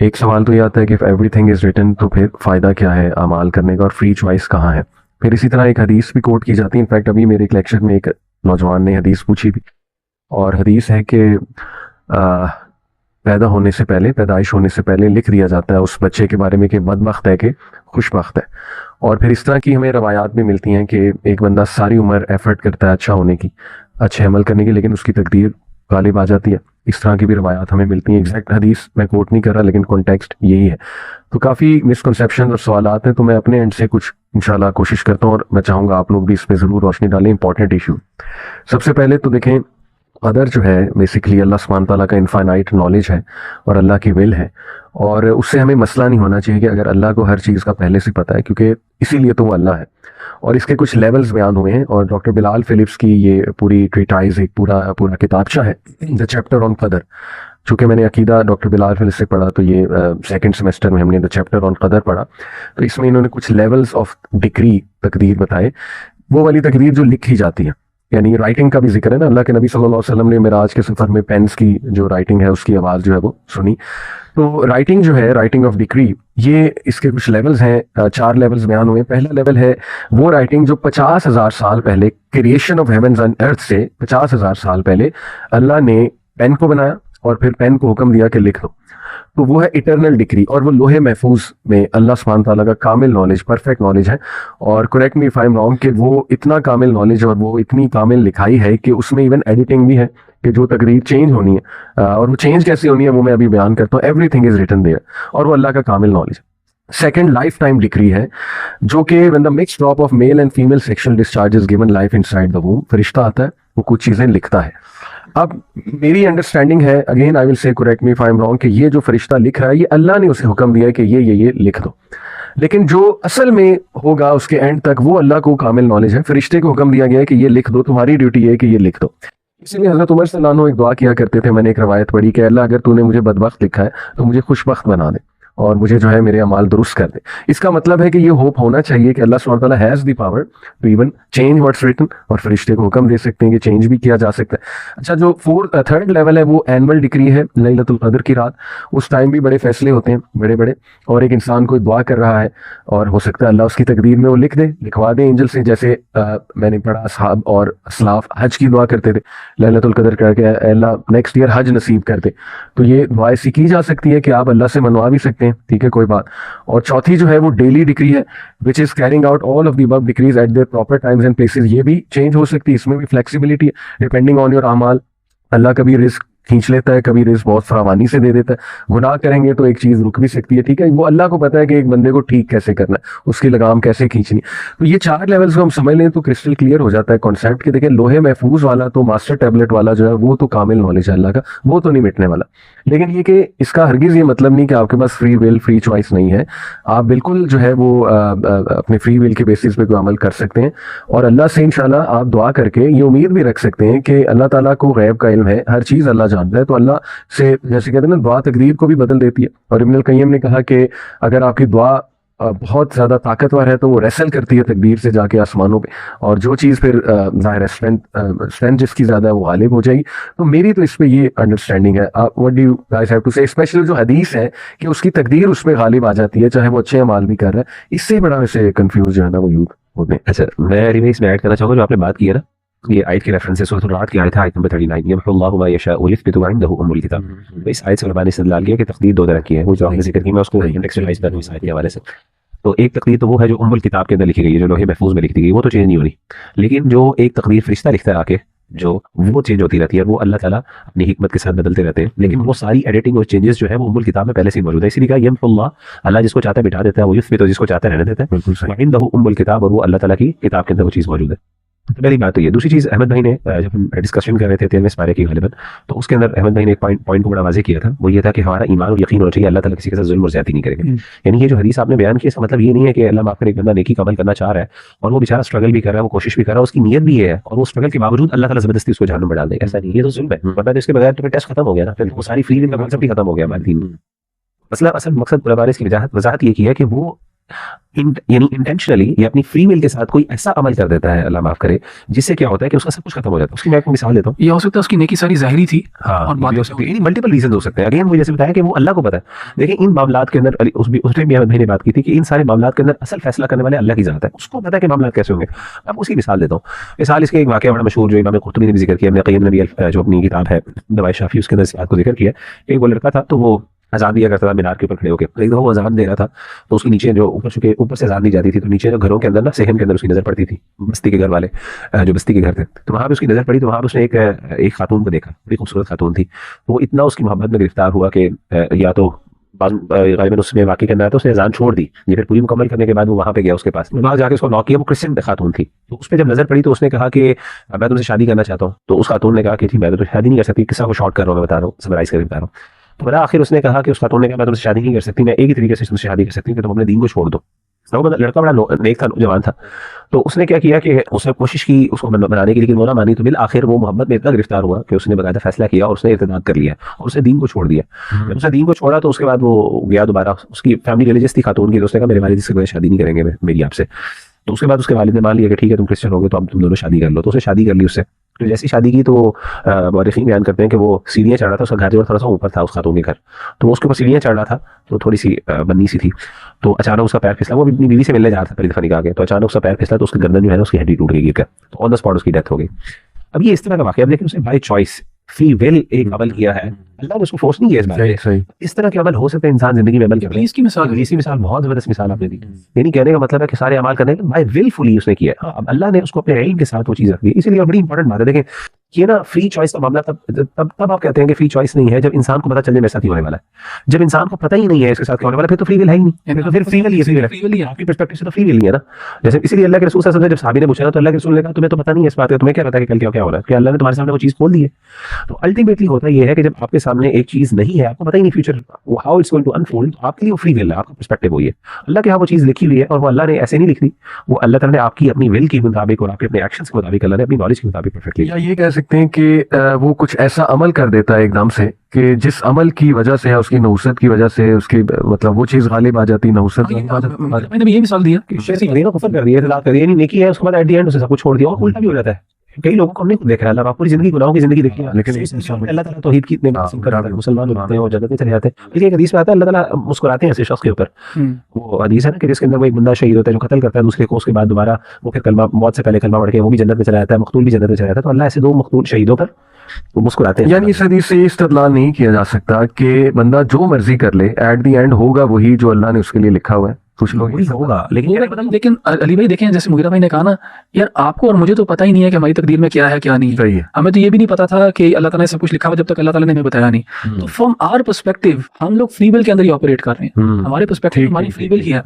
एक सवाल तो ये आता है कि एवरीथिंग इज रिटन, तो फिर फ़ायदा क्या है अमाल करने का और फ्री चॉइस कहाँ है। फिर इसी तरह एक हदीस भी कोट की जाती है। इनफैक्ट अभी मेरे एक लेक्चर में एक नौजवान ने हदीस पूछी भी, और हदीस है कि पैदा होने से पहले, पैदाइश होने से पहले लिख दिया जाता है उस बच्चे के बारे में कि बदबख्त है कि खुशबख्त है। और फिर इस तरह की हमें रवायात भी मिलती हैं कि एक बंदा सारी उम्र एफर्ट करता है अच्छा होने की, अच्छे अमल करने की, लेकिन उसकी तकदीर गालिब आ जाती है। इस तरह की भी रवायात हमें मिलती हैं। एग्जैक्ट हदीस मैं कोट नहीं कर रहा, लेकिन कॉन्टेक्स्ट यही है। तो काफ़ी मिसकंसेप्शन और सवालात हैं, तो मैं अपने एंड से कुछ इंशाल्लाह कोशिश करता हूँ, और मैं चाहूँगा आप लोग भी इस पर ज़रूर रोशनी डालें। इंपॉर्टेंट इशू सबसे पहले तो देखें, कदर जो है बेसिकली अल्लाह सुब्हान ताला का इनफाइनाइट नॉलेज है और अल्लाह की विल है, और उससे हमें मसला नहीं होना चाहिए कि अगर अल्लाह को हर चीज़ का पहले से पता है, क्योंकि इसीलिए तो वो अल्लाह है। और इसके कुछ लेवल्स बयान हुए हैं, और डॉक्टर बिलाल फिलिप्स की ये पूरी ट्रीटाइज एक पूरा पूरा किताबचा है, द चैप्टर ऑन कदर। चूँकि मैंने अकीदा डॉक्टर बिलाल फिलिप्स से पढ़ा, तो ये सेकंड सेमेस्टर में हमने द चैप्टर ऑन कदर पढ़ा। तो इसमें इन्होंने कुछ लेवल्स ऑफ डिक्री, तकदीर बताए। वो वाली तकदीर जो लिखी जाती है, यानी राइटिंग का भी जिक्र है ना। अल्लाह के नबी सल्लल्लाहु अलैहि वसल्लम ने मिराज के सफर में पेन्स की जो राइटिंग है उसकी आवाज़ जो है वो सुनी। तो राइटिंग जो है, राइटिंग ऑफ डिक्री, ये इसके कुछ लेवल्स हैं, 4 लेवल्स बयान हुए हैं। पहला लेवल है वो राइटिंग जो 50,000 साल पहले, creation of heavens and earth से 50,000 साल पहले अल्लाह ने पेन को बनाया और फिर पेन को हुक्म दिया कि लिख दो। तो वो है इटरनल डिक्री, और वो लोहे महफूज में अल्लाह सुब्हान ताला का कामिल नॉलेज, परफेक्ट नॉलेज है। और correct me if I am wrong, कि वो इतना कामिल नॉलेज और वो इतनी कामिल लिखाई है कि उसमें इवन एडिटिंग भी है कि जो तकरीर चेंज होनी है, और वो चेंज कैसे होनी है वो मैं अभी बयान करता हूँ। एवरीथिंग इज रिटन देयर, और वो अल्लाह का कामिल नॉलेज है। सेकेंड लाइफ टाइम डिक्री है, जो कि when the mixed drop of male and female sexual discharge is given life inside the वूम, फरिश्ता आता है, वो कुछ चीजें लिखता है। अब मेरी अंडरस्टैंडिंग है, again I will say correct me if I am wrong, कि ये जो फरिश्ता लिख रहा है ये अल्लाह ने उसे हुक्म दिया है कि ये लिख दो, लेकिन जो असल में होगा उसके एंड तक वो अल्लाह को कामिल नॉलेज है। फरिश्ते को हुक्म दिया गया है कि ये लिख दो, तुम्हारी ड्यूटी है कि ये लिख दो। इसीलिए हजरत उमर सल्लल्लाहु एक दुआ किया करते थे, मैंने एक रवायत पढ़ी कि अल्लाह अगर तूने मुझे बदबख्त लिखा है तो मुझे खुशबख्त बना दे और मुझे जो है मेरे अमाल दुरुस्त कर दे। इसका मतलब है कि ये होप होना चाहिए कि अल्लाह सुब्हान ताला has the power to even change what's written, और फरिश्ते को हुक्म दे सकते हैं कि चेंज भी किया जा सकता है। अच्छा, जो थर्ड लेवल है वो एनुअल डिक्री है, लैलतुल कद्र की रात। उस टाइम भी बड़े फैसले होते हैं बड़े बड़े, और एक इंसान कोई दुआ कर रहा है और हो सकता है अल्लाह उसकी तकदीर में वो लिख दे, लिखवा दे एंजल से। जैसे मैंने पढ़ा, असहाब और असलाफ हज की दुआ करते थे लैलतुल कद्र करके, अल्लाह नेक्स्ट ईयर हज नसीब कर दे। तो ये दुआ ऐसी की जा सकती है कि आप अल्लाह से मनवा भी सकते हैं, ठीक है, कोई बात। और चौथी जो है वो डेली डिक्री है, which is carrying out all of the above decrease at there proper times and places. ये भी चेंज हो सकती है, इसमें भी फ्लेक्सिबिलिटी है डिपेंडिंग ऑन योर अमाल। अल्लाह कभी रिस्क खींच लेता है, कभी रिस्क बहुत फरावानी से दे देता है। गुनाह करेंगे तो एक चीज रुक भी सकती है, ठीक है, वो अल्लाह को पता है कि एक बंदे को ठीक कैसे करना है, उसकी लगाम कैसे खींचनी। तो ये 4 लेवल्स को हम समझ लें तो क्रिस्टल क्लियर हो जाता है कॉन्सेप्ट कि देखिए लोहे महफूज वाला तो मास्टर टैबलेट वाला जो है वो तो कामिल नॉलेज है अल्लाह का, वो तो नहीं मिटने वाला। लेकिन ये कि इसका हरगिज ये मतलब नहीं कि आपके पास फ्री विल, फ्री चॉइस नहीं है। आप बिल्कुल जो है वो अपने फ्री विल के बेसिस पे कोई अमल कर सकते हैं, और अल्लाह से इंशाल्लाह आप दुआ करके ये उम्मीद भी रख सकते हैं कि अल्लाह ताला को गैब का इल्म है, हर चीज़ अल्लाह जानता है। तो अल्लाह से, जैसे कहते हैं ना, दुआ तकदीर को भी बदल देती है। और इब्नुल क़य्यिम ने कहा कि अगर आपकी दुआ बहुत ज़्यादा ताकतवर है तो वो रेसल करती है तकदीर से जाके आसमानों पे, और जो चीज़ फिर ज़ाहिर है स्ट्रेंथ जिसकी ज़्यादा है वो गालिब हो जाएगी। तो मेरी तो इस पे ये अंडरस्टैंडिंग है। What do you guys have to say, specially जो हदीस है कि उसकी तकदीर उसमें गालिब आ जाती है चाहे वो अच्छे अमाल भी कर रहा है, इससे बड़ा वैसे कंफ्यूज जो है ना वो यूथ होते हैं। अच्छा, मैं रिवे इसमें ऐड करना चाहूँगा जो आपने बात की है ना, ये आयत के रेफरेंस है, सूरह रात की आयत है, आयत नंबर 39, यमहुल्लाहु मा यशाअ व युथबितु इंदहु उम्मुल किताब। तो इस आयत से उलमा ने इस्तेदलाल किया कि तकदीर 2 तरह की है, वो जो आपने जिक्र की, मैं उसको कंटेक्चुअलाइज कर दूं इस आयत के हवाले से। तो एक तकदीर तो वो है जो उम्मुल किताब के अंदर लिखी गई है, जो लोहे महफूज में लिखी गई, वो तो चेंज नहीं होनी। लेकिन जो एक तकदीर फरिश्ता लिखता है आके, जो वो चेंज होती रहती है, वो अल्लाह ताला अपनी हिकमत के साथ बदलते रहते हैं। लेकिन वो सारी एडिटिंग और चेंजेस जो है वो उम्मुल किताब में पहले से ही मौजूद है। इसीलिए कहा यमहुल्लाह, अल्लाह जिसको चाहता है बिठा देता है, वो युथबितु जिसको चाहता है रहने देता है, व इंदहु उम्मुल किताब, और वो अल्लाह ताला की किताब के अंदर वो चीज़ मौजूद है। तो पहली बात तो ये। दूसरी चीज़, अहमद भाई ने जब हम डिस्कशन कर रहे थे 13वें पारे की गालिबन, तो उसके अंदर अहमद भाई ने एक पॉइंट को बड़ा वाज़ेह किया था, वो ये था कि हमारा ईमान और यकीन होना चाहिए अल्लाह ताला किसी के साथ जुल्म और ज़्यादती नहीं करेगा। यानी ये जो हदीस आपने बयान की, इसका मतलब ये नहीं है कि अल्लाह माफ़ करे, एक बंदा नेकी का अमल करना चाह रहा है और वो बेचारा स्ट्रगल भी कर रहा है, वो कोशिश भी कर रहा है, उसकी नीयत भी है, और वो स्ट्रगल के बावजूद अल्लाह ताला ज़बरदस्ती उसको जहन्नम में डाल देगा, ऐसा नहीं। ये तो जुल्म है, वरना इसके बगैर तो फिर टेस्ट खत्म हो गया ना, फिर वो सारी फ्री विल का कॉन्सेप्ट ही खत्म हो गया हमारे दीन में। असल मकसद उलमा ने इसकी वजाहत ये की है कि वो यानी इंटेंशनली या अपनी फ्री विल के साथ कोई ऐसा अमल कर देता है, अल्लाह माफ करे, जिससे क्या होता है कि उसका सब कुछ खत्म हो जाता है। उसकी मैं आपको मिसाल देता हूँ। ये हो सकता है उसकी नेकी सारी ज़ाहिरी थी हाँ, और बाद हो सकती है, मल्टीपल रीजन हो सकते हैं। अगेन वो जैसे बताया कि वो अल्लाह को पता है। देखिए इन मामलात के अंदर उसमें भी अहमद भाई ने बात की थी कि इन सारे मामलात के अंदर असल फैसला करने वाले अल्लाह की जात है, उसको पता है कि मामलात कैसे होंगे। अब उसकी मिसाल देता हूँ। मिसाल इसके एक वाक़या बड़ा मशहूर जो इमाम कुर्तुबी ने भी जिक्र किया, इब्न क़य्यिम ने भी जो अपनी किताब है दवाए शाफी उसके अंदर इस बात को जिक्र किया। एक वो लड़का था तो वो अजान दिया करता था मीनार के ऊपर खड़े होकर। एक दफा वो अजान दे रहा था तो उसके नीचे जो ऊपर से अजान दी जाती थी तो नीचे जो घरों के अंदर ना सेहन के अंदर उसकी नजर पड़ती थी, बस्ती के घर वाले जो बस्ती के घर थे, तो वहां पे उसकी नजर पड़ी। तो वहां पे उसने एक खातून को देखा, बड़ी खूबसूरत खातून थी। वो इतना उसकी मोहब्बत में गिरफ्तार हुआ कि या तो गालिबन उसमें वाकई करना है तो उसने अजान छोड़ दी। ये फिर पूरी मुकम्मल करने के बाद वो वहां पे गया उसके पास, वहां जाके उसको नॉक किया। वो क्रिश्चियन खातून थी, तो उस पर जब नजर पड़ी तो उसने कहा कि मैं तुमसे शादी करना चाहता हूँ। तो उस खातून ने कहा कि ठीक मैं तो शादी नहीं कर सकती, किस्सा को शॉर्ट कर रहा हूँ, मैं बता रहा हूँ, समराइज करके बता रहा हूँ। तो बड़ा आखिर उसने कहा कि उस खातून ने कहा मैं तुमसे शादी नहीं कर सकती, मैं एक ही तरीके से तुमसे शादी कर सकती हूँ कि तुम अपने दीन को छोड़ दो। वो लड़का बड़ा नेक था, नौजवान था। तो उसने क्या किया कि उसने कोशिश की उसको बनाने की, लेकिन वो ना मानी। तो बिल आखिर वो मोहब्बत में इतना गिरफ्तार हुआ कि उसने बकायदा फैसला किया और उसने इर्तिदाद कर लिया और उसने दीन को छोड़ दिया। जब उसने दीन को छोड़ा तो उसके बाद वो गया दोबारा, उसकी फैमिली रिलीजियस थी खातून की, तो उसने कहा मेरे वालिद से शादी नहीं करेंगे मेरी आपसे। तो उसके बाद उसके वालिद ने मान लिया कि ठीक है तुम क्रिश्चियन हो गए तो अब तुम दोनों शादी कर लो। तो उसने शादी कर ली उससे। तो जैसी शादी की तो मौरखीन बयान करते हैं कि वो सीढ़ियाँ चढ़ रहा था, उसका घर जो थोड़ा सा ऊपर था उस खातून के घर, तो वो उसके ऊपर सीढ़ियाँ चढ़ रहा था, तो थोड़ी सी बन्नी सी थी। तो अचानक उसका पैर फिसला, वो अपनी बीवी से मिलने जा रहा था पहली दफा निकाह के, तो अचानक उसका पैर फिसला तो उसकी गर्दन जो है ना उसकी हड्डी टूट गई गिरकर, तो ऑन द स्पॉट उसकी डेथ हो गई। अब ये इस तरह का वाकया, लेकिन उसने बाय चॉइस फ्री विल एक अमल किया है, अल्लाह ने उसको फोर्स नहीं किया इस बात पे। इस तरह के अमल हो सकते हैं, इंसान जिंदगी में अमल कर रहे हैं। इसकी मिसाल बहुत जबरदस्त मिसाल आपने दी। यानी कहने का मतलब है कि सारे अमल करने बाय विलफुली उसने किया। हाँ, अब अल्लाह ने उसको अपने इल्म के साथ वो चीज रख दी, इसीलिए बड़ी इंपॉर्टेंट बात है। देखें ये ना फ्री चॉइस का मामला तब आप कहते हैं कि फ्री चॉइस नहीं है जब इंसान को पता चल जाए मेरे साथ ही होने वाला है। जब इंसान को पता ही नहीं है इसके साथ क्या होने वाला है, फिर तो फ्री विल है ही नहीं, तो फिर फ्री विल ही आपकी पर्सपेक्टिव से तो फ्री विल नहीं है ना। जैसे इसीलिए अल्लाह के रसूल सल्लल्लाहु अलैहि वसल्लम जब साहबी ने पूछा ना तो अल्लाह के रसूल ने कहा तुम्हें तो पता नहीं है इस बात का, तुम्हें क्या पता है कि कल क्या हो रहा है, कि अल्लाह ने तुम्हारे सामने वो चीज खोल दी है। तो अल्टीमेटली होता यह है कि जब आपके सामने एक चीज नहीं है, आपको पता ही नहीं future how it's going to unfold, तो आपके लिए वो फ्री विल है, आपका पर्सपेक्टिव वही है। अल्लाह के यहाँ वो चीज लिखी हुई है और वो अल्लाह ने ऐसे नहीं लिख दी, वो अल्लाह ताला ने आपकी अपनी विल के मुताबिक और आपके अपने एक्शंस के मुताबिक, अल्लाह ने अपनी नॉलेज के मुताबिक परफेक्टली। या ये कह सकते हैं कि वो कुछ ऐसा अमल कर देता है एकदम से कि जिस अमल की वजह से, उसकी नहुसत की वजह से, उसकी मतलब वो चीज गालिब आ जाती, नहुसत मैंने भी ये मिसाल दिया कि कुफर कर दिया, इतलाक कर दिया, नहीं नेकी है, उसके बाद एट द एंड उसे सब कुछ छोड़ दिया। और उल्टा भी हो जाता है, कई लोगों को हमने खुद देखा है, अल्लाह पूरी जिंदगी गुनाहों की जिंदगी देखी है, लेकिन अल्लाह ताला तौहीद की नेमत नसीब करता है, मुसलमान होते हैं और जन्नत में चले जाते हैं। लेकिन एक हदीस में आता है अल्लाह ताला मुस्कुराते हैं ऐसे शख्स के ऊपर। वो हदीस है ना कि जिसके अंदर वो एक बंदा शहीद होता है जो कत्ल करता है दूसरे को, उसके बाद दोबारा वो फिर कलमा, मौत से पहले कलमा पढ़ के वो भी जन्नत में चला जाता है, मकतूल भी जन्नत में चला जाता है। तो अल्लाह ऐसे दो मकतूल शहीदों पर वो मुस्कुराते हैं। यानी इस हदीस से ये इस्तेदलाल नहीं किया जा सकता कि बंदा जो मर्जी कर ले, एट द एंड होगा वही जो अल्लाह ने उसके लिए लिखा हुआ है। कुछ लोग होगा, लेकिन अली भाई देखें, जैसे मुगीरा भाई ने कहा ना, यार आपको और मुझे तो पता ही नहीं है कि हमारी तकदीर में क्या है क्या नहीं सही है। हमें तो ये भी नहीं पता था कि अल्लाह ताला ने सब कुछ लिखा हुआ जब तक अल्लाह ताला ने हमें बताया नहीं। तो फ्रॉम आवर पर्सपेक्टिव हम लोग फ्री विल के अंदर ही ऑपरेट कर रहे हैं, हमारे पर्सपेक्टिव हमारी फ्री विल ही है।